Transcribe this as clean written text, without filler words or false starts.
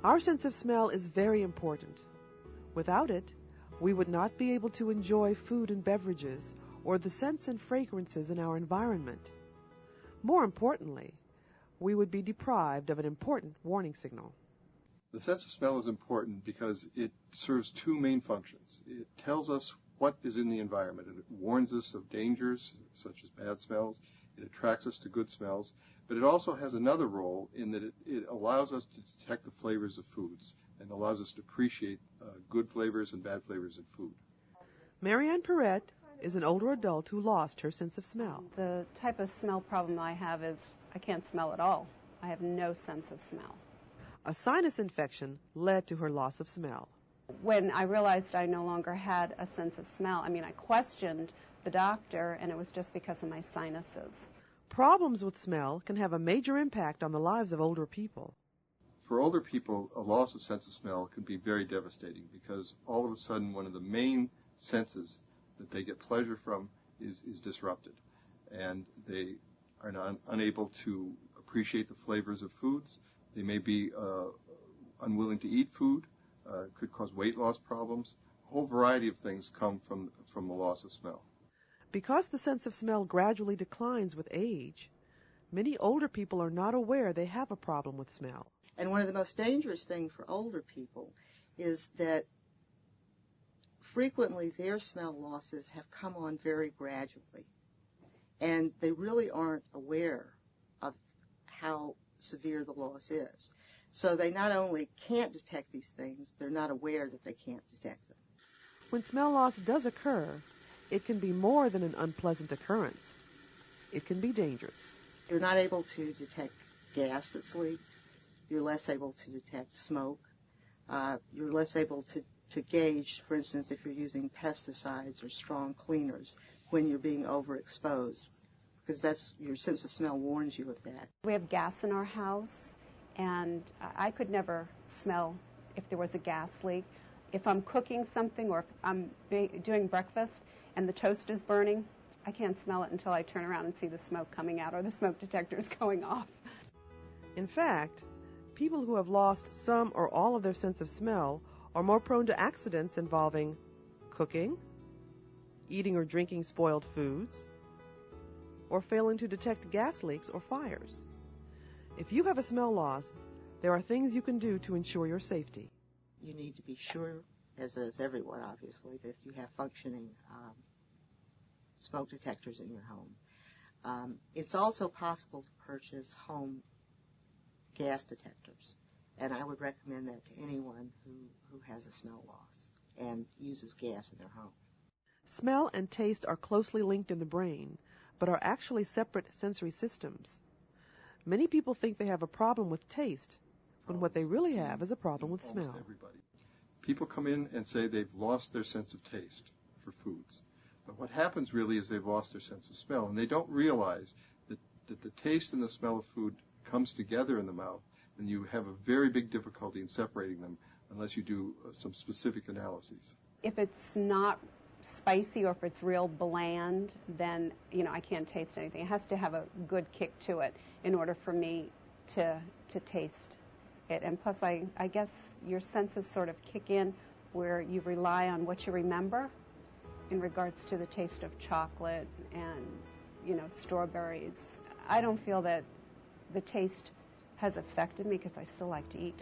Our sense of smell is very important. Without it, we would not be able to enjoy food and beverages or the scents and fragrances in our environment. More importantly, we would be deprived of an important warning signal. The sense of smell is important because it serves two main functions. It tells us what is in the environment, and it warns us of dangers such as bad smells. It attracts us to good smells, but it also has another role in that it allows us to detect the flavors of foods and allows us to appreciate good flavors and bad flavors in food. Marianne Perrette is an older adult who lost her sense of smell. The type of smell problem I have is I can't smell at all. I have no sense of smell. A sinus infection led to her loss of smell. When I realized I no longer had a sense of smell, I questioned the doctor, and it was just because of my sinuses. Problems with smell can have a major impact on the lives of older people. For older people, a loss of sense of smell can be very devastating because all of a sudden one of the main senses that they get pleasure from is disrupted, and they are unable to appreciate the flavors of foods. They may be unwilling to eat food, could cause weight loss problems. A whole variety of things come from the loss of smell. Because the sense of smell gradually declines with age, many older people are not aware they have a problem with smell. And one of the most dangerous things for older people is that frequently their smell losses have come on very gradually, and they really aren't aware of how severe the loss is. So they not only can't detect these things, they're not aware that they can't detect them. When smell loss does occur, it can be more than an unpleasant occurrence. It can be dangerous. You're not able to detect gas that's leaked. You're less able to detect smoke. You're less able to gauge, for instance, if you're using pesticides or strong cleaners when you're being overexposed, because that's your sense of smell warns you of that. We have gas in our house, and I could never smell if there was a gas leak. If I'm cooking something or if I'm doing breakfast and the toast is burning, I can't smell it until I turn around and see the smoke coming out or the smoke detectors going off. In fact, people who have lost some or all of their sense of smell are more prone to accidents involving cooking, eating or drinking spoiled foods, or failing to detect gas leaks or fires. If you have a smell loss, there are things you can do to ensure your safety. You need to be sure, as does everyone obviously, that you have functioning smoke detectors in your home. It's also possible to purchase home gas detectors, and I would recommend that to anyone who has a smell loss and uses gas in their home. Smell and taste are closely linked in the brain, but are actually separate sensory systems. Many people think they have a problem with taste, when what they really have is a problem with smell. Everybody. People come in and say they've lost their sense of taste for foods. But what happens really is they've lost their sense of smell, and they don't realize that the taste and the smell of food comes together in the mouth, and you have a very big difficulty in separating them unless you do some specific analyses. If it's not spicy or if it's real bland, then I can't taste anything. It has to have a good kick to it in order for me to taste it. And plus, I guess your senses sort of kick in where you rely on what you remember in regards to the taste of chocolate and strawberries. I don't feel that the taste has affected me because I still like to eat.